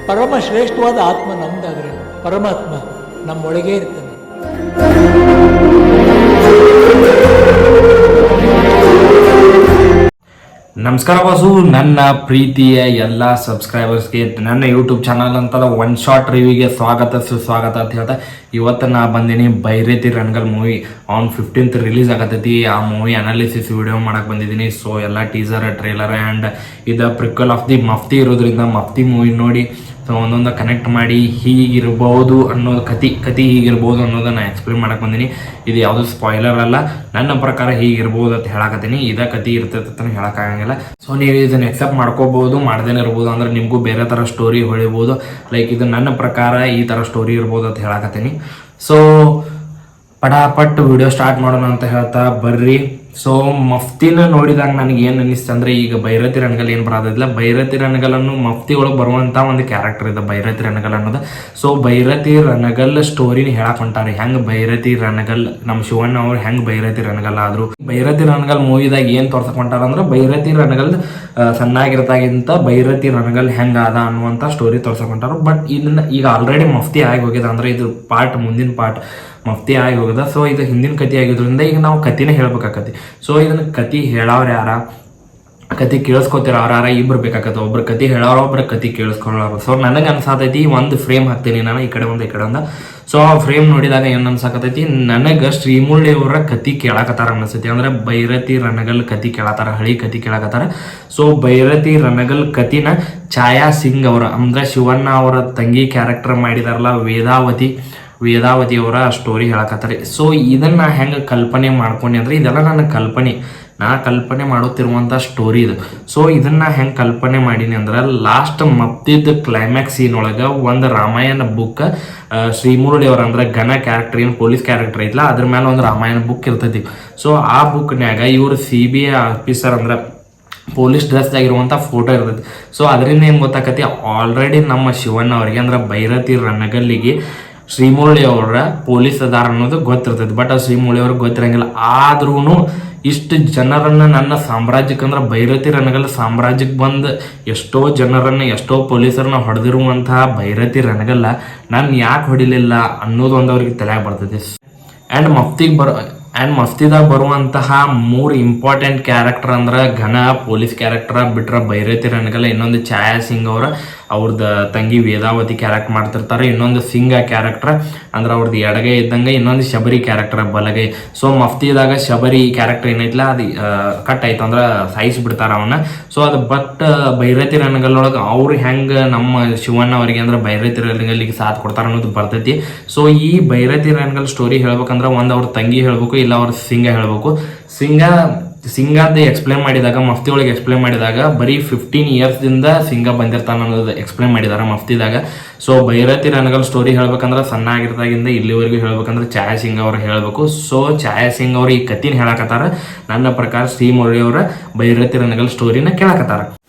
ಪರಮ ಶ್ರೇಷ್ಠವಾದ ಆತ್ಮ ನಮ್ದಾದ್ರೆ ಪರಮಾತ್ಮ ನಮ್ಮೊಳಗೇ ಇರ್ತಾನೆ. ನಮಸ್ಕಾರ ಬಾಸು, ನನ್ನ ಪ್ರೀತಿಯ ಎಲ್ಲ ಸಬ್ಸ್ಕ್ರೈಬರ್ಸ್ಗೆ ನನ್ನ ಯೂಟ್ಯೂಬ್ ಚಾನಲ್ ಅಂತದ ಒನ್ ಶಾಟ್ ರಿವ್ಯೂಗೆ ಸ್ವಾಗತ ಸುಸ್ವಾಗತ ಅಂತ ಹೇಳ್ತಾ ಇವತ್ತು ನಾ ಬಂದೀನಿ Byrathi Ranagal movie on 15th release ಆಗತೈತಿ. ಆ ಮೂವಿ ಅನಾಲಿಸಿಸ್ ವಿಡಿಯೋ ಮಾಡಕ್ಕೆ ಬಂದಿದ್ದೀನಿ. ಸೊ ಎಲ್ಲ ಟೀಸರ್ ಟ್ರೇಲರ್ ಆ್ಯಂಡ್ ಇದು ಪ್ರಿಕ್ವಲ್ ಆಫ್ ದಿ ಮಫ್ತಿ ಇರೋದ್ರಿಂದ ಮಫ್ತಿ ಮೂವಿ ನೋಡಿ ಸೊ ಒಂದೊಂದು ಕನೆಕ್ಟ್ ಮಾಡಿ ಹೀಗಿರ್ಬೋದು ಅನ್ನೋದು ಕತಿ ಹೀಗಿರ್ಬೋದು ಅನ್ನೋದನ್ನ ಎಕ್ಸ್ಪ್ಲೇನ್ ಮಾಡಕ್ಕೆ ಬಂದೀನಿ. ಇದು ಯಾವುದು ಸ್ಪಾಯ್ಲರ್ ಅಲ್ಲ, ನನ್ನ ಪ್ರಕಾರ ಹೀಗಿರ್ಬೋದು ಅಂತ ಹೇಳಕತ್ತೀನಿ. ಇದ ಕತಿ ಇರ್ತೈತೆ ಅಂತ ಹೇಳೋಕ್ಕಾಗಂಗಿಲ್ಲ. ಸೊ ನೀವು ಇದನ್ನು ಎಕ್ಸೆಪ್ಟ್ ಮಾಡ್ಕೋಬೋದು, ಮಾಡ್ದೇನೆ ಇರ್ಬೋದು, ಅಂದ್ರೆ ನಿಮಗೂ ಬೇರೆ ಥರ ಸ್ಟೋರಿ ಹೊಳಿಬೋದು. ಲೈಕ್ ಇದು ನನ್ನ ಪ್ರಕಾರ ಈ ಥರ ಸ್ಟೋರಿ ಇರ್ಬೋದು ಅಂತ ಹೇಳಕತ್ತೀನಿ. ಸೊ ಪಟಾಪಟ್ ವಿಡಿಯೋ ಸ್ಟಾರ್ಟ್ ಮಾಡೋಣ ಅಂತ ಹೇಳ್ತಾ ಬರ್ರಿ. ಸೊ ಮಫ್ತಿನ ನೋಡಿದಾಗ ನನಗೆ ಏನು ಅನ್ನಿಸ್ತು ಅಂದರೆ, ಈಗ ಬೈರತಿ ರಣಗಲ್ ಏನು ಬರೋದಿಲ್ಲ, ಬೈರತಿ ರಣಗಲನ್ನು ಮಫ್ತಿ ಒಳಗೆ ಬರುವಂಥ ಒಂದು ಕ್ಯಾರೆಕ್ಟರ್ ಇದೆ ಬೈರತಿ ರಣಗಲ್ ಅನ್ನೋದು. ಸೊ ಬೈರತಿ ರಣಗಲ್ ಸ್ಟೋರಿನ ಹೇಳಕ್ ಹೊಂಟಾರೆ, ಹೆಂಗೆ ಬೈರತಿ ರಣಗಲ್ ನಮ್ಮ ಶಿವಣ್ಣ ಅವ್ರು ಹೆಂಗೆ ಬೈರತಿ ರಣಗಲ್ ಆದರು. ಬೈರತಿ ರಣಗಲ್ ಮೂವಿದಾಗ ಏನು ತೋರ್ಸಕ್ ಹೊಂಟಾರ ಅಂದ್ರೆ, ಬೈರತಿ ರಣಗಲ್ ಸಣ್ಣಾಗಿರ್ತಾಗಿಂತ ಬೈರತಿ ರಣಗಲ್ ಹೆಂಗೆ ಆದ ಅನ್ನುವಂಥ ಸ್ಟೋರಿ ತೋರ್ಸಕ್ ಹೊಂಟಾರ. ಬಟ್ ಇದನ್ನ ಈಗ ಆಲ್ರೆಡಿ ಮಫ್ತಿ ಆಗಿ ಹೋಗಿದೆ, ಅಂದ್ರೆ ಇದು ಮುಂದಿನ ಪಾರ್ಟ್ ಮಫ್ತಿ ಆಗಿ ಹೋಗಿದೆ. ಸೊ ಇದು ಹಿಂದಿನ ಕತಿ ಆಗಿದ್ರಿಂದ ಈಗ ನಾವು ಕತಿನೇ ಹೇಳ್ಬೇಕಾಕತಿ. ಸೊ ಇದನ್ನ ಕತಿ ಹೇಳೋರು ಯಾರ, ಕತಿ ಕೇಳಿಸ್ಕೊತಿರ ಅವ್ರ ಯಾರ ಇಬ್ರು ಬೇಕಾಗತ್ತೆ. ಒಬ್ರು ಕತಿ ಹೇಳೋರು, ಒಬ್ರು ಕತಿ ಕೇಳಿಸ್ಕೊಳ್ಳೋರು. ಸೊ ನನಗೆ ಅನ್ಸಾತೈತಿ ಒಂದು ಫ್ರೇಮ್ ಹಾಕ್ತೀನಿ ನಾನು, ಈ ಕಡೆ ಒಂದು ಈ ಕಡೆ ಒಂದು. ಸೊ ಆ ಫ್ರೇಮ್ ನೋಡಿದಾಗ ಏನು ಅನ್ಸಾಕತೈತಿ, ನನಗೆ ಶ್ರೀಮುರಳಿ ಅವರ ಕತಿ ಕೇಳಾಕತ್ತಾರ ಅನಿಸ್ತೈತಿ. ಅಂದ್ರೆ ಬೈರತಿ ರಣಗಲ್ ಕತಿ ಕೇಳತ್ತಾರ, ಹಳಿ ಕತಿ ಕೇಳಾಕತ್ತಾರ. ಸೊ ಬೈರತಿ ರಣಗಲ್ ಕತಿನ ಛಾಯಾ ಸಿಂಗ್ ಅವರ, ಅಂದ್ರೆ ಶಿವಣ್ಣ ಅವರ ತಂಗಿ ಕ್ಯಾರೆಕ್ಟರ್ ಮಾಡಿದಾರಲ್ಲ ವೇದಾವತಿ ಅವರ ಸ್ಟೋರಿ ಹೇಳಕತ್ತಾರೆ. ಸೊ ಇದನ್ನ ಹೆಂಗೆ ಕಲ್ಪನೆ ಮಾಡ್ಕೊಂಡೆ ಅಂದ್ರೆ, ಇದೆಲ್ಲ ನನ್ನ ನಾ ಕಲ್ಪನೆ ಮಾಡುತ್ತಿರುವಂಥ ಸ್ಟೋರಿ ಇದು. ಸೊ ಇದನ್ನ ಹೆಂಗೆ ಕಲ್ಪನೆ ಮಾಡೀನಿ ಅಂದ್ರೆ, ಲಾಸ್ಟ್ ಮಫ್ತಿದ್ ಕ್ಲೈಮ್ಯಾಕ್ಸ್ ಸೀನ್ ಒಳಗೆ ಒಂದು ರಾಮಾಯಣ ಬುಕ್ ಶ್ರೀಮುರಳಿ ಅವ್ರ ಅಂದ್ರೆ ಘನ ಕ್ಯಾರೆಕ್ಟರ್ ಏನು ಪೊಲೀಸ್ ಕ್ಯಾರೆಕ್ಟರ್ ಐತಲ್ಲ, ಅದ್ರ ಮೇಲೆ ಒಂದು ರಾಮಾಯಣ ಬುಕ್ ಇರ್ತೈತಿ. ಸೊ ಆ ಬುಕ್ನ್ಯಾಗ ಇವರು CBI ಆಫೀಸರ್ ಅಂದ್ರೆ ಪೊಲೀಸ್ ಡ್ರೆಸ್ ಆಗಿರುವಂಥ ಫೋಟೋ ಇರ್ತೈತಿ. ಸೊ ಅದರಿಂದ ಏನು ಗೊತ್ತಾಕತಿ, ಆಲ್ರೆಡಿ ನಮ್ಮ ಶಿವಣ್ಣ ಅವರಿಗೆ ಅಂದ್ರೆ ಬೈರತಿ ರಣಗಲ್ಲಿಗೆ ಶ್ರೀಮುರಳಿ ಅವರ ಪೊಲೀಸ್ ಅದಾರ ಅನ್ನೋದು ಗೊತ್ತಿರ್ತೈತಿ. ಬಟ್ ಆ ಶ್ರೀಮುರಳಿ ಅವ್ರಿಗೆ ಗೊತ್ತಿರಂಗಿಲ್ಲ. ಆದ್ರೂ ಇಷ್ಟು ಜನರನ್ನ ನನ್ನ ಸಾಮ್ರಾಜ್ಯಕ್ಕೆ ಅಂದ್ರೆ ಬೈರತಿ ರಣಗಲ್ ಸಾಮ್ರಾಜ್ಯಕ್ಕೆ ಬಂದು ಎಷ್ಟೋ ಜನರನ್ನ ಎಷ್ಟೋ ಪೊಲೀಸರನ್ನ ಹೊಡೆದಿರುವಂತಹ ಬೈರತಿ ರಣಗಲ್ಲ ನಾನು ಯಾಕೆ ಹೊಡಿಲಿಲ್ಲ ಅನ್ನೋದು ಒಂದು ಅವ್ರಿಗೆ ತಲೆಯಾಗಿ ಬರ್ತೈತಿ. ಆ್ಯಂಡ್ ಮಫ್ತಿದಾಗ ಬರುವಂತಹ 3 ಇಂಪಾರ್ಟೆಂಟ್ ಕ್ಯಾರೆಕ್ಟರ್ ಅಂದ್ರೆ ಘನ ಪೊಲೀಸ್ ಕ್ಯಾರೆಕ್ಟರ್ ಬಿಟ್ರೆ ಬೈರತಿ ರಣಗಲ್, ಇನ್ನೊಂದು ಛಾಯಾ ಸಿಂಗ್ ಅವ್ರದ್ದು ತಂಗಿ ವೇದಾವತಿ ಕ್ಯಾರೆಕ್ಟರ್ ಮಾಡ್ತಿರ್ತಾರೆ, ಇನ್ನೊಂದು ಸಿಂಗ ಕ್ಯಾರೆಕ್ಟರ್ ಅಂದ್ರೆ ಅವ್ರದ್ದು ಎಡಗೈ ಇದ್ದಂಗೆ, ಇನ್ನೊಂದು ಶಬರಿ ಕ್ಯಾರೆಕ್ಟರ್ ಬಲಗೈ. ಸೊ ಮಫ್ತಿದಾಗ ಶಬರಿ ಕ್ಯಾರೆಕ್ಟರ್ ಏನೈತಿಲ್ಲ ಅದು ಕಟ್ ಆಯ್ತು ಅಂದ್ರೆ ಸಾಯಿಸ್ಬಿಡ್ತಾರ ಅವನ್ನ. ಸೊ ಅದು ಬಟ್ ಬೈರತಿ ರಣಗಲ್ ಒಳಗೆ ಅವ್ರು ಹೆಂಗೆ ನಮ್ಮ ಶಿವಣ್ಣ ಅವರಿಗೆ ಅಂದ್ರೆ ಬೈರತಿ ರಣಗಲ್ಲಿಗೆ ಸಾಥ್ ಕೊಡ್ತಾರ ಅನ್ನೋದು ಬರ್ತೈತಿ. ಸೊ ಈ ಬೈರತಿ ರಣಗಲ್ ಸ್ಟೋರಿ ಹೇಳ್ಬೇಕಂದ್ರೆ ಒಂದು ಅವ್ರ ತಂಗಿ ಹೇಳ್ಬೇಕು, ಇಲ್ಲ ಅವ್ರ ಸಿಂಗ ಹೇಳ್ಬೇಕು. ಸಿಂಗಾದ ಎಕ್ಸ್ಪ್ಲೇನ್ ಮಾಡಿದಾಗ ಮಫ್ತಿ ಒಳಗೆ ಎಕ್ಸ್ಪ್ಲೇನ್ ಮಾಡಿದಾಗ ಬರೀ 15 ಇಯರ್ಸ್ದಿಂದ ಸಿಂಗ ಬಂದಿರ್ತಾನ ಅನ್ನೋದು ಎಕ್ಸ್ಪ್ಲೇನ್ ಮಾಡಿದಾರೆ ಮಫ್ತಿದಾಗ. ಸೊ ಬೈರತಿ ರಣಗಲ್ ಸ್ಟೋರಿ ಹೇಳ್ಬೇಕಂದ್ರೆ ಸಣ್ಣ ಆಗಿರ್ದಾಗಿಂದ ಇಲ್ಲಿವರೆಗೂ ಹೇಳ್ಬೇಕಂದ್ರೆ ಛಾಯಾ ಸಿಂಗ್ ಅವ್ರು ಹೇಳ್ಬೇಕು. ಸೊ ಛಾಯಾ ಸಿಂಗ್ ಅವ್ರು ಈ ಕತಿನ ಹೇಳಕತ್ತಾರ. ನನ್ನ ಪ್ರಕಾರ ಶ್ರೀಮುರಳಿ ಅವರ ಬೈರತಿ ರಣಗಲ್ ಸ್ಟೋರಿನ ಕೇಳಕತ್ತಾರ.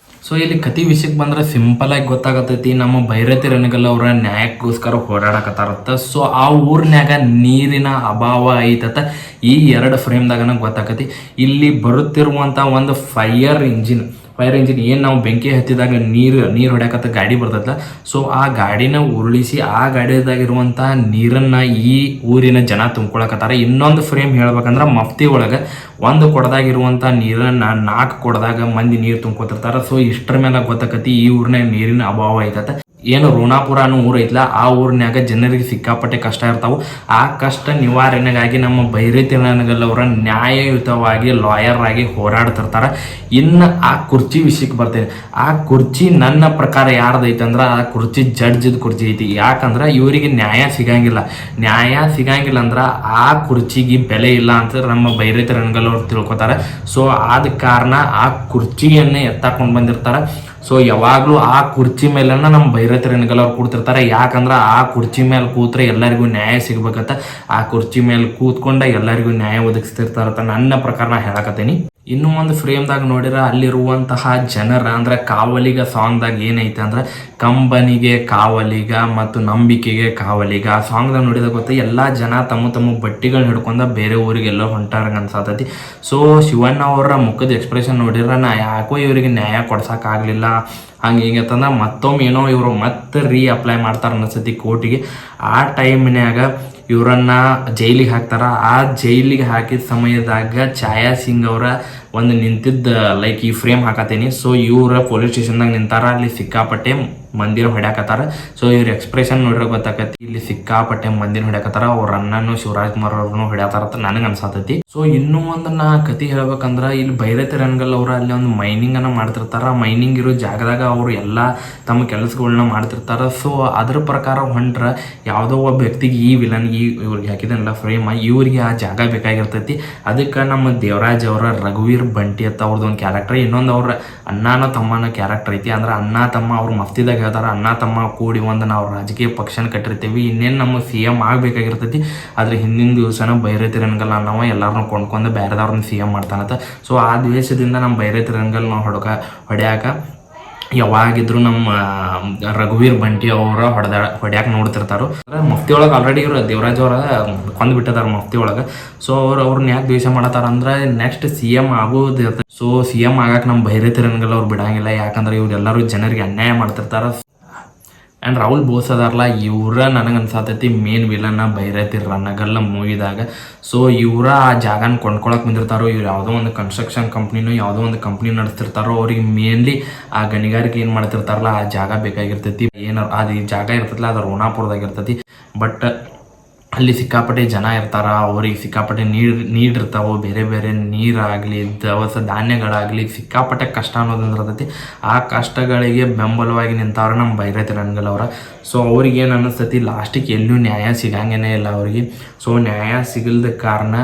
ಸೊ ಇಲ್ಲಿ ಕತಿ ವಿಷಯಕ್ಕೆ ಬಂದ್ರೆ ಸಿಂಪಲ್ ಆಗಿ ಗೊತ್ತಾಗತೈತಿ, ನಮ್ಮ ಬೈರತಿ ರಣಗಲ್ ಅವರ ನ್ಯಾಯಕ್ಕೋಸ್ಕರ ಹೋರಾಡಕತ್ತಾರತ್ತ. ಸೊ ಆ ಊರ್ನ್ಯಾಗ ನೀರಿನ ಅಭಾವ ಐತತ್ತ. ಈ 2 ಫ್ರೇಮ್ದಾಗನ ಗೊತ್ತಾಗತಿ. ಇಲ್ಲಿ ಬರುತ್ತಿರುವಂಥ ಒಂದು ಫೈರ್ ಇಂಜಿನ್ ಏನು ನಾವು ಬೆಂಕಿ ಹತ್ತಿದಾಗ ನೀರು ಹೊಡ್ಯಾಕತ್ತ ಗಾಡಿ ಬರ್ತೈತಲ್ಲ. ಸೊ ಆ ಗಾಡಿನ ಉರುಳಿಸಿ ಆ ಗಾಡಿದಾಗಿರುವಂಥ ನೀರನ್ನ ಈ ಊರಿನ ಜನ ತುಂಬ್ಕೊಳಕತ್ತಾರ. ಇನ್ನೊಂದು ಫ್ರೇಮ್ ಹೇಳ್ಬೇಕಂದ್ರೆ ಮಫ್ತಿ ಒಳಗೆ ಒಂದು ಕೊಡದಾಗಿರುವಂಥ ನೀರನ್ನ 4 ಕೊಡದಾಗ ಮಂದಿ ನೀರು ತುಂಬ್ಕೊತಿರ್ತಾರ. ಸೊ ಇಷ್ಟರ ಮೇಲೆ ಗೊತ್ತಾಕತಿ ಈ ಊರಿನಾಗ ನೀರಿನ ಅಭಾವ ಐತತ್ತ. ಏನು ರೋಣಾಪುರ ಅನ್ನೋ ಊರು ಐತಲ್ಲ, ಆ ಊರಿನಾಗ ಜನರಿಗೆ ಸಿಕ್ಕಾಪಟ್ಟೆ ಕಷ್ಟ ಇರ್ತಾವೆ. ಆ ಕಷ್ಟ ನಿವಾರಣೆಗಾಗಿ ನಮ್ಮ ಬೈರತಿ ರಣಗಲ್ ಅವರ ನ್ಯಾಯಯುತವಾಗಿ ಲಾಯರ್ ಆಗಿ ಹೋರಾಡ್ತಿರ್ತಾರೆ. ಇನ್ನು ಆ ಕುರ್ಚಿ ವಿಷಯಕ್ಕೆ ಬರ್ತೇನೆ. ಆ ಕುರ್ಚಿ ನನ್ನ ಪ್ರಕಾರ ಯಾರ್ದೈತೆ ಅಂದ್ರೆ, ಆ ಕುರ್ಚಿ ಜಡ್ಜದ ಕುರ್ಚಿ ಐತಿ. ಯಾಕಂದ್ರೆ ಇವರಿಗೆ ನ್ಯಾಯ ಸಿಗಂಗಿಲ್ಲ ಅಂದ್ರೆ ಆ ಕುರ್ಚಿಗೆ ಬೆಲೆ ಇಲ್ಲ ಅಂತ ನಮ್ಮ ಬೈರತಿ ರಣಗಲ್ ಅವ್ರು ತಿಳ್ಕೊತಾರೆ. ಸೊ ಆದ ಕಾರಣ ಆ ಕುರ್ಚಿಯನ್ನೇ ಎತ್ತಾಕೊಂಡು ಬಂದಿರ್ತಾರೆ. ಸೊ ಯಾವಾಗಲೂ ಆ ಕುರ್ಚಿ ಮೇಲೆನ ನಮ್ಮ ಬೈರತಿ ರಣಗಲ್ ಅವ್ರು ಕೂಡ್ತಿರ್ತಾರೆ. ಯಾಕಂದ್ರೆ ಆ ಕುರ್ಚಿ ಮೇಲೆ ಕೂತ್ರೆ ಎಲ್ಲರಿಗೂ ನ್ಯಾಯ ಸಿಗ್ಬೇಕತ್ತ. ಆ ಕುರ್ಚಿ ಮೇಲೆ ಕೂತ್ಕೊಂಡ ಎಲ್ಲರಿಗೂ ನ್ಯಾಯ ಒದಗಿಸ್ತಿರ್ತಾರತ್ತ ನನ್ನ ಪ್ರಕಾರ ನಾ ಹೇಳಕತ್ತೀನಿ. ಇನ್ನೂ ಒಂದು ಫ್ರೇಮ್ದಾಗ ನೋಡಿರ ಅಲ್ಲಿರುವಂತಹ ಜನರ ಅಂದ್ರೆ ಕಾವಲಿಗ ಸಾಂಗ್ದಾಗ ಏನೈತೆ ಅಂದ್ರೆ, ಕಂಬನಿಗೆ ಕಾವಲಿಗ ಮತ್ತು ನಂಬಿಕೆಗೆ ಕಾವಲಿಗ. ಆ ಸಾಂಗ್ದಾಗ ನೋಡಿದಾಗ ಗೊತ್ತ ಎಲ್ಲ ಜನ ತಮ್ಮ ಬಟ್ಟಿಗಳನ್ನ ಹಿಡ್ಕೊಂಡ ಬೇರೆ ಊರಿಗೆಲ್ಲೋ ಹೊಂಟಾರಂಗ ಅನ್ಸತೈತಿ. ಸೊ ಶಿವಣ್ಣ ಅವರ ಮುಖದ ಎಕ್ಸ್ಪ್ರೆಷನ್ ನೋಡಿರ ನಾ ಯಾಕೋ ಇವರಿಗೆ ನ್ಯಾಯ ಕೊಡ್ಸಕ್ಕಾಗಲಿಲ್ಲ ಹಂಗೆ ಹಿಂಗತ್ತಂದ್ರೆ ಮತ್ತೊಮ್ಮೆ ಏನೋ ಇವರು ಮತ್ತೆ ಅಪ್ಲೈ ಮಾಡ್ತಾರೆ ಅನಿಸ್ತೈತಿ ಕೋರ್ಟಿಗೆ. ಆ ಟೈಮ್ನ್ಯಾಗ ಇವರನ್ನ ಜೈಲಿಗೆ ಹಾಕ್ತಾರ. ಆ ಜೈಲಿಗೆ ಹಾಕಿದ ಸಮಯದಾಗ ಛಾಯಾ ಸಿಂಗ್ ಅವರ ಒಂದು ನಿಂತಿದ್ದ ಲೈಕ್ ಈ ಫ್ರೇಮ್ ಹಾಕತ್ತೀನಿ. ಸೊ ಇವ್ರ ಪೊಲೀಸ್ ಸ್ಟೇಷನ್ದಾಗ ನಿಂತಾರ, ಅಲ್ಲಿ ಸಿಕ್ಕಾಪಟ್ಟೆ ಮಂದಿರ ಹೊಡ್ಯಾಕತ್ತಾರ. ಸೊ ಇವ್ರ ಎಕ್ಸ್ಪ್ರೆಷನ್ ನೋಡ್ರೆ ಗೊತ್ತಾಕತಿ, ಇಲ್ಲಿ ಸಿಕ್ಕಾಪಟ್ಟೆ ಮಂದಿನ ಹೊಡ್ಯಾಕತ್ತಾರ. ಅವ್ರ ಅಣ್ಣನು ಶಿವರಾಜ್ ಕುಮಾರ್ ಅವ್ರನ್ನು ಹೊಡ್ಯಾತಾರ ಅಂತ ನನಗೆ ಅನ್ಸಾತೈತಿ. ಸೊ ಇನ್ನೂ ಒಂದು ನಾ ಕತಿ ಹೇಳ್ಬೇಕಂದ್ರ, ಇಲ್ಲಿ ಭೈರತಿ ರಣಗಲ್ ಅವ್ರ ಅಲ್ಲಿ ಒಂದು ಮೈನಿಂಗ್ ಅನ್ನ ಮಾಡ್ತಿರ್ತಾರ. ಮೈನಿಂಗ್ ಇರೋ ಜಾಗದಾಗ ಅವ್ರು ಎಲ್ಲ ತಮ್ಮ ಕೆಲಸಗಳನ್ನ ಮಾಡ್ತಿರ್ತಾರ. ಸೊ ಅದ್ರ ಪ್ರಕಾರ ಹೊಂಟ್ರ ಯಾವುದೋ ಒಬ್ಬ ವ್ಯಕ್ತಿಗೆ ಈ ವಿಲನ್ ಇವ್ರಿಗೆ ಹಾಕಿದನಲ್ಲ ಫ್ರೇಮ್, ಇವ್ರಿಗೆ ಆ ಜಾಗ ಬೇಕಾಗಿರ್ತೈತಿ. ಅದಕ್ಕೆ ನಮ್ಮ ದೇವರಾಜ್ ಅವರ ರಘುವೀರ್ ಬಂಟಿ ಅಂತ ಅವ್ರದ್ದು ಒಂದು ಕ್ಯಾರೆಕ್ಟರ್, ಇನ್ನೊಂದು ಅವ್ರ ಅಣ್ಣನ ತಮ್ಮನ ಕ್ಯಾರೆಕ್ಟರ್ ಐತಿ. ಅಂದ್ರೆ ಅಣ್ಣ ತಮ್ಮ ಅವ್ರ ಮಫ್ತಿದಾಗ ಹೇಳ್ತಾರ, ಅಣ್ಣ ತಮ್ಮ ಕೂಡಿ ಒಂದು ನಾವು ರಾಜಕೀಯ ಪಕ್ಷನ ಕಟ್ಟಿರ್ತೀವಿ, ಇನ್ನೇನು ನಮ್ಮ CM ಆಗಬೇಕಾಗಿರ್ತೈತಿ. ಆದ್ರೆ ಹಿಂದಿನ ದಿವಸನ ಭೈರತಿ ರಣಗಲ್ ನಾವು ಎಲ್ಲಾರನ್ನೂ ಕೊಂಡ್ಕೊಂಡು ಬೇರೆದವ್ರನ್ನ CM ಮಾಡ್ತಾನಂತ. ಸೊ ಆ ದ್ವೇಷದಿಂದ ನಮ್ಮ ಭೈರತಿ ರಣಗಲ್ ನಾವು ಹೊಡ್ಯಾಕ ಯಾವಾಗಿದ್ರು ನಮ್ಮ ರಘುವೀರ್ ಬಂಟಿ ಅವರ ಹೊಡ್ಯಾಕ ನೋಡ್ತಿರ್ತಾರೋ. ಮಫ್ತಿ ಒಳಗೆ ಆಲ್ರೆಡಿ ಇವರು ದೇವರಾಜ್ ಅವರ ಕೊಂದು ಬಿಟ್ಟಿದಾರ ಮಫ್ತಿ ಒಳಗೆ. ಸೊ ಅವ್ರನ್ನ ಯಾಕೆ ದ್ವೇಷ ಮಾಡತ್ತಾರ ಅಂದ್ರೆ ನೆಕ್ಸ್ಟ್ CM ಆಗೋದು. ಸೊ CM ಆಗಕ್ಕೆ ನಮ್ಮ ಭೈರತಿ ರಣಗಲ್ ಅವ್ರು ಬಿಡಂಗಿಲ್ಲ, ಯಾಕಂದ್ರೆ ಇವರೆಲ್ಲರೂ ಜನರಿಗೆ ಅನ್ಯಾಯ ಮಾಡ್ತಿರ್ತಾರ. ಆ್ಯಂಡ್ ರಾಹುಲ್ ಬೋಸ್ ಅದಾರಲ್ಲ, ಇವರ ನನಗೆ ಅನ್ಸಾತೈತಿ ಮೇನ್ ವಿಲನ್ನ ಭೈರತಿ ರಣಗಲ್ ಮೂವಿದಾಗ. ಸೊ ಇವರ ಆ ಜಾಗನ ಕೊಂಡ್ಕೊಳಕ್ಕೆ ಬಂದಿರ್ತಾರೋ. ಇವ್ರು ಯಾವುದೋ ಒಂದು ಕನ್ಸ್ಟ್ರಕ್ಷನ್ ಕಂಪ್ನಿನೂ ಯಾವುದೋ ಒಂದು ಕಂಪ್ನಿ ನಡೆಸ್ತಿರ್ತಾರೋ. ಅವ್ರಿಗೆ ಮೇನ್ಲಿ ಆ ಗಣಿಗಾರಿಕೆ ಏನು ಮಾಡ್ತಿರ್ತಾರಲ್ಲ ಆ ಜಾಗ ಬೇಕಾಗಿರ್ತೈತಿ. ಏನು ಅದು ಈ ಜಾಗ ಇರ್ತೈತಿಲ್ಲ ಅದು ರೋಣಾಪುರದಾಗ ಇರ್ತೈತಿ. ಬಟ್ ಅಲ್ಲಿ ಸಿಕ್ಕಾಪಟ್ಟೆ ಜನ ಇರ್ತಾರ, ಅವ್ರಿಗೆ ಸಿಕ್ಕಾಪಟ್ಟೆ ನೀರಿರ್ತಾವೆ, ಬೇರೆ ಬೇರೆ ನೀರಾಗಲಿ ದವಸ ಧಾನ್ಯಗಳಾಗಲಿ ಸಿಕ್ಕಾಪಟ್ಟೆ ಕಷ್ಟ ಅನ್ನೋದಿರ್ತೈತಿ. ಆ ಕಷ್ಟಗಳಿಗೆ ಬೆಂಬಲವಾಗಿ ನಿಂತವ್ರ ನಮ್ಮ ಭೈರತಿ ರಣಗಲ್ ಅವರ. ಸೊ ಅವ್ರಿಗೆ ಏನು ಅನ್ನಿಸ್ತೈತಿ, ಲಾಸ್ಟಿಗೆ ಎಲ್ಲೂ ನ್ಯಾಯ ಸಿಗಂಗೇನೇ ಇಲ್ಲ ಅವ್ರಿಗೆ. ಸೊ ನ್ಯಾಯ ಸಿಗಲ್ದ ಕಾರಣ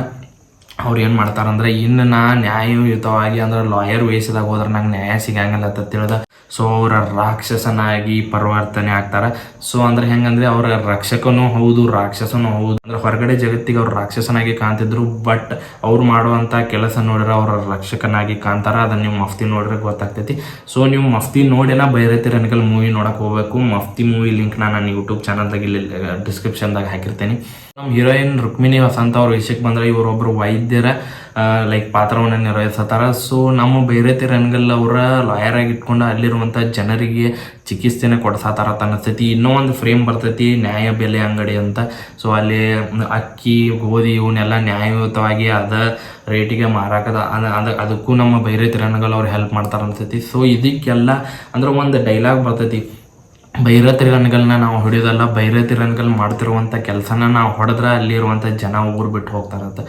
ಅವ್ರು ಏನು ಮಾಡ್ತಾರಂದ್ರೆ, ಇನ್ನು ನಾ ನ್ಯಾಯಯುತವಾಗಿ ಅಂದ್ರೆ ಲಾಯರ್ ವೇಷದಾಗ ಹೋದ್ರೆ ನಂಗೆ ನ್ಯಾಯ ಸಿಗಂಗಿಲ್ಲ ಅಂತ ತಿಳಿದ ಸೊ ಅವರ ರಾಕ್ಷಸನಾಗಿ ಪರಿವರ್ತನೆ ಆಗ್ತಾರೆ. ಸೊ ಅಂದ್ರೆ ಹೆಂಗಂದ್ರೆ ಅವ್ರ ರಕ್ಷಕನೂ ಹೌದು ರಾಕ್ಷಸನೂ ಹೌದು. ಅಂದ್ರೆ ಹೊರಗಡೆ ಜಗತ್ತಿಗೆ ಅವ್ರು ರಾಕ್ಷಸನಾಗಿ ಕಾಣ್ತಿದ್ರು, ಬಟ್ ಅವ್ರು ಮಾಡುವಂಥ ಕೆಲಸ ನೋಡಿದ್ರೆ ಅವ್ರ ರಕ್ಷಕನಾಗಿ ಕಾಣ್ತಾರ. ಅದನ್ನ ನೀವು ಮಫ್ತಿ ನೋಡ್ರೆ ಗೊತ್ತಾಗ್ತೈತಿ. ಸೊ ನೀವು ಮಫ್ತಿ ನೋಡಿನ ಭೈರತಿ ರಣಗಲ್ ಮೂವಿ ನೋಡಕ್ಕೆ ಹೋಗ್ಬೇಕು. ಮಫ್ತಿ ಮೂವಿ ಲಿಂಕ್ ನನ್ನ ಯೂಟ್ಯೂಬ್ ಚಾನಲ್ದಾಗ ಇಲ್ಲಿ ಡಿಸ್ಕ್ರಿಪ್ಷನ್ದಾಗ ಹಾಕಿರ್ತೇನೆ. ನಮ್ಮ ಹೀರೋಯಿನ್ ರುಕ್ಮಿಣಿ ವಸಂತ ಅವ್ರ ವಿಷಯಕ್ಕೆ ಬಂದರೆ ಇವರೊಬ್ಬರು ವೈದ್ಯರ ಲೈಕ್ ಪಾತ್ರವನ್ನು ನಿರ್ವಹಿಸ್ತಾರ. ಸೊ ನಮ್ಮ ಭೈರತಿ ರಣಗಲ್ ಅವರ ಲಾಯರ್ ಆಗಿ ಇಟ್ಕೊಂಡು ಅಲ್ಲಿರುವಂಥ ಜನರಿಗೆ ಚಿಕಿತ್ಸೆನ ಕೊಡ್ಸಾತಾರ ಅಂತ ಅನಿಸ್ತೈತಿ. ಇನ್ನೂ ಒಂದು ಫ್ರೇಮ್ ಬರ್ತೈತಿ, ನ್ಯಾಯ ಬೆಲೆ ಅಂಗಡಿ ಅಂತ. ಸೊ ಅಲ್ಲಿ ಅಕ್ಕಿ ಗೋಧಿ ಇವನ್ನೆಲ್ಲ ನ್ಯಾಯಯುತವಾಗಿ ಅದ ರೇಟಿಗೆ ಮಾರಾಕದ ಅದಕ್ಕೂ ನಮ್ಮ ಭೈರತಿ ರಣಗಲ್ ಅವ್ರು ಹೆಲ್ಪ್ ಮಾಡ್ತಾರ ಅನಿಸ್ತೈತಿ. ಸೊ ಇದಕ್ಕೆಲ್ಲ ಅಂದ್ರೆ ಒಂದು ಡೈಲಾಗ್ ಬರ್ತೈತಿ, ಭೈರತಿ ರಣಗಲ್ನ ನಾವು ಹೊಡೆಯೋದಲ್ಲ, ಭೈರತಿ ರಣಗಲ್ ಮಾಡ್ತಿರುವಂಥ ಕೆಲಸನ ನಾವು ಹೊಡೆದ್ರೆ ಅಲ್ಲಿರುವಂಥ ಜನ ಊರು ಬಿಟ್ಟು ಹೋಗ್ತಾರಂತ.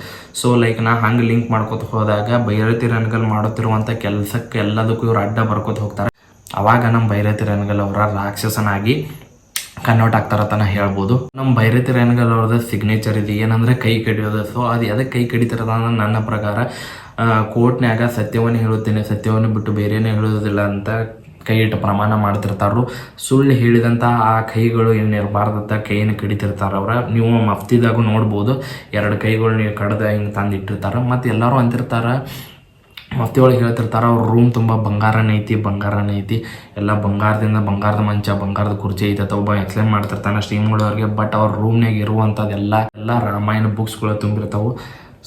ಸೊ ಲೈಕ್ ನಾ ಹಂಗೆ ಲಿಂಕ್ ಮಾಡ್ಕೊತ ಹೋದಾಗ ಭೈರತಿ ರಣಗಲ್ ಮಾಡುತ್ತಿರುವಂಥ ಕೆಲಸಕ್ಕೆ ಎಲ್ಲದಕ್ಕೂ ಇವ್ರು ಅಡ್ಡ ಬರ್ಕೋತ ಹೋಗ್ತಾರೆ. ಅವಾಗ ನಮ್ಮ ಭೈರತಿ ರಣಗಲ್ ಅವರ ರಾಕ್ಷಸನಾಗಿ ಕನ್ವರ್ಟ್ ಆಗ್ತಾರತನ ಹೇಳ್ಬೋದು. ನಮ್ಮ ಭೈರತಿ ರಣಗಲ್ ಅವ್ರದ್ದು ಸಿಗ್ನೇಚರ್ ಇದೆ ಏನಂದ್ರೆ ಕೈ ಕಡಿಯೋದು. ಸೊ ಅದು ಎದಕ್ಕೆ ಕೈ ಕಡಿತಿರೋದು ಅಂದ್ರೆ ನನ್ನ ಪ್ರಕಾರ ಕೋರ್ಟ್ನ್ಯಾಗ ಸತ್ಯವನ್ನು ಹೇಳುತ್ತೇನೆ, ಸತ್ಯವನ್ನು ಬಿಟ್ಟು ಬೇರೆಯೇ ಹೇಳೋದಿಲ್ಲ ಅಂತ ಕೈ ಇಟ್ಟು ಪ್ರಮಾಣ ಮಾಡ್ತಿರ್ತಾರು. ಸುಳ್ಳು ಹೇಳಿದಂಥ ಆ ಕೈಗಳು ಏನಿರಬಾರ್ದಂತ ಕೈಯನ್ನು ಕಡಿತಿರ್ತಾರೆ ಅವ್ರ. ನೀವು ಮಫ್ತಿದಾಗೂ ನೋಡ್ಬೋದು, 2 ಕೈಗಳು ಕಡ್ದು ಹಿಂಗೆ ತಂದು ಇಟ್ಟಿರ್ತಾರೆ. ಮತ್ತು ಎಲ್ಲರೂ ಅಂತಿರ್ತಾರೆ, ಮಫ್ತಿ ಒಳಗೆ ಹೇಳ್ತಿರ್ತಾರೆ ಅವ್ರ ರೂಮ್ ತುಂಬ ಬಂಗಾರನೇ ಐತಿ, ಎಲ್ಲ ಬಂಗಾರದ ಮಂಚ, ಬಂಗಾರದ ಕುರ್ಚಿ ಐತೆ ಅಂತ ಒಬ್ಬ ಎಕ್ಸ್ಪ್ಲೇನ್ ಮಾಡ್ತಿರ್ತಾನೆ ಶ್ರೀಮೂಳವ್ರಿಗೆ. ಬಟ್ ಅವ್ರ ರೂಮ್ನಾಗ ಇರುವಂಥದ್ದೆಲ್ಲ ರಾಮಾಯಣ ಬುಕ್ಸ್ಗಳು ತುಂಬಿರ್ತಾವೆ.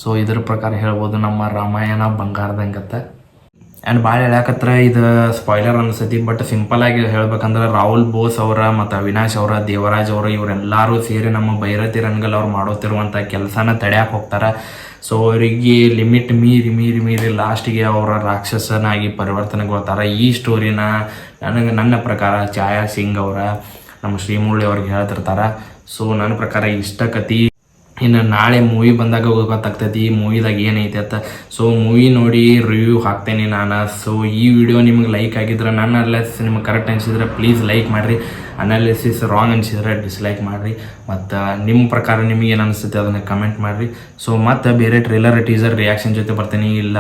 ಸೊ ಇದ್ರ ಪ್ರಕಾರ ಹೇಳ್ಬೋದು ನಮ್ಮ ರಾಮಾಯಣ ಬಂಗಾರದಂಗತ್ತ. ಆ್ಯಂಡ್ ಭಾಳ ಹೇಳಕತ್ರ ಇದು ಸ್ಪಾಯ್ಲರ್ ಅನಿಸ್ತೈತಿ. ಬಟ್ ಸಿಂಪಲ್ ಆಗಿ ಹೇಳ್ಬೇಕಂದ್ರೆ ರಾಹುಲ್ ಬೋಸ್ ಅವರ ಮತ್ತು ಅವಿನಾಶ್ ಅವರ, ದೇವರಾಜ್ ಅವರು ಇವರೆಲ್ಲರೂ ಸೇರಿ ನಮ್ಮ ಭೈರತಿ ರಣಗಲ್ ಅವ್ರು ಮಾಡುತ್ತಿರುವಂಥ ಕೆಲಸನ ತಡೆಯಕ್ಕೆ ಹೋಗ್ತಾರೆ. ಸೊ ಅವರಿಗೆ ಲಿಮಿಟ್ ಮೀರಿ ಲಾಸ್ಟಿಗೆ ಅವರ ರಾಕ್ಷಸನಾಗಿ ಪರಿವರ್ತನೆಗೊಳ್ತಾರೆ. ಈ ಸ್ಟೋರಿನ ನನ್ನ ಪ್ರಕಾರ ಛಾಯಾ ಸಿಂಗ್ ಅವರ ನಮ್ಮ ಶ್ರೀಮೂಳಿ ಅವ್ರಿಗೆ ಹೇಳ್ತಿರ್ತಾರೆ. ಸೊ ನನ್ನ ಪ್ರಕಾರ ಇಷ್ಟ ಕತಿ. ಇನ್ನು ನಾಳೆ ಮೂವಿ ಬಂದಾಗ ಗೊತ್ತಾಗ್ತೈತಿ ಈ ಮೂವಿದಾಗ ಏನೈತೆ ಅಂತ. ಸೊ ಮೂವಿ ನೋಡಿ ರಿವ್ಯೂ ಹಾಕ್ತೇನೆ ನಾನು. ಸೊ ಈ ವಿಡಿಯೋ ನಿಮ್ಗೆ ಲೈಕ್ ಆಗಿದ್ರೆ, ನನ್ನ ಅನಾಲಿಸಿಸ್ ನಿಮ್ಗೆ ಕರೆಕ್ಟ್ ಅನಿಸಿದ್ರೆ ಪ್ಲೀಸ್ ಲೈಕ್ ಮಾಡಿರಿ, ಅನಾಲಿಸಿಸ್ ರಾಂಗ್ ಅನಿಸಿದ್ರೆ ಡಿಸ್ಲೈಕ್ ಮಾಡಿರಿ. ಮತ್ತು ನಿಮ್ಮ ಪ್ರಕಾರ ನಿಮಗೆ ಏನು ಅನಿಸುತ್ತೆ ಅದನ್ನು ಕಮೆಂಟ್ ಮಾಡಿರಿ. ಸೊ ಮತ್ತು ಬೇರೆ ಟ್ರೇಲರ್ ಟೀಸರ್ ರಿಯಾಕ್ಷನ್ ಜೊತೆ ಬರ್ತೀನಿ, ಇಲ್ಲ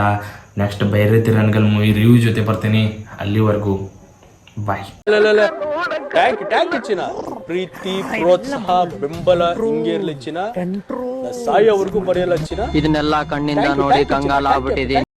next Bhairathi Ranagal movie review ಜೊತೆ ಬರ್ತೀನಿ. ಅಲ್ಲಿವರೆಗೂ ಬಾಯ್. ಟ್ಯಾಂಕ್ ಹೆಚ್ಚಿನ ಪ್ರೀತಿ ಪ್ರೋತ್ಸಾಹ ಬೆಂಬಲ ಹಿಂಗೆ ಇರ್ಲಿಚ್ಚಿನ ಸಾಯೋವರೆಗೂ ಬರೆಯಲ್ಲ ಹೆಚ್ಚಿನ ಇದನ್ನೆಲ್ಲ ಕಣ್ಣಿಂದ ನೋಡಿ ಕಂಗಾಲ ಆಗ್ಬಿಟ್ಟಿದೆ.